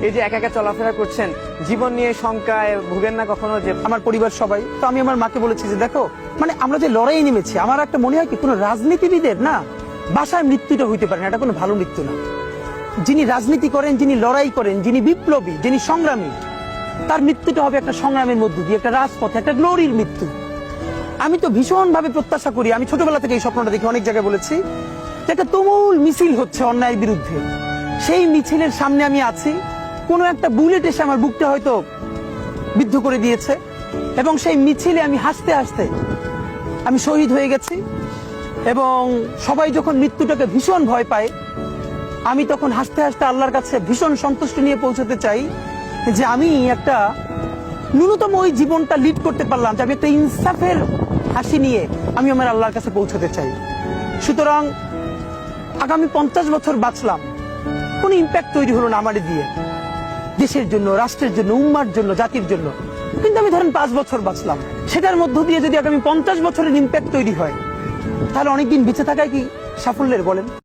এই যে একা একা চলাফেরা করছেন, জীবন নিয়ে শঙ্কায় ভুগেন না কখনো? যে আমার পরিবার সবাই তো, আমি আমার মাকে বলেছি যে দেখো, মানে আমরা যে লড়াই নেমেছি, আমার একটা মনে হয় কি কোনো রাজনীতিবিদের না বাসায় মৃত্যুটা হইতে পারে না, এটা কোনো ভালো মৃত্যু না। যিনি রাজনীতি করেন, যিনি লড়াই করেন, যিনি বিপ্লবী, যিনি সংগ্রামী, তার মৃত্যুটা হবে একটা সংগ্রামের মধ্য দিয়ে, একটা রাজপথে, একটা গ্লোরির মৃত্যু। আমি তো ভীষণ ভাবে প্রত্যাশা করি, আমি ছোটবেলা থেকে এই স্বপ্নটা দেখি, অনেক জায়গায় বলেছি যে একটা তুমুল মিছিল হচ্ছে অন্যায়ের বিরুদ্ধে, সেই মিছিলের সামনে আমি আছি, কোনো একটা বুলেট এসে আমার বুকটা হয়তো বিদ্ধ করে দিয়েছে, এবং সেই মিছিলে আমি হাসতে হাসতে আমি শহীদ হয়ে গেছি। এবং সবাই যখন মৃত্যুটাকে ভীষণ ভয় পায়, আমি তখন হাসতে হাসতে আল্লাহর কাছে ভীষণ সন্তুষ্টি নিয়ে পৌঁছতে চাই যে আমি একটা ন্যূনতম ওই জীবনটা লিড করতে পারলাম, যে আমি একটা ইনসাফের হাসি নিয়ে আমি আমার আল্লাহর কাছে পৌঁছতে চাই। সুতরাং আগামী 50 বছর বাঁচলাম, কোনো ইম্প্যাক্ট তৈরি হলো না আমার দিয়ে, দেশের জন্য, রাষ্ট্রের জন্য, উম্মার জন্য, জাতির জন্য। কিন্তু আমি ধরেন 5 বছর বাঁচলাম, সেটার মধ্য দিয়ে যদি আগামী 50 বছরের ইম্প্যাক্ট তৈরি হয়, তাহলে অনেকদিন বেঁচে থাকায় কি সাফল্যের বলেন?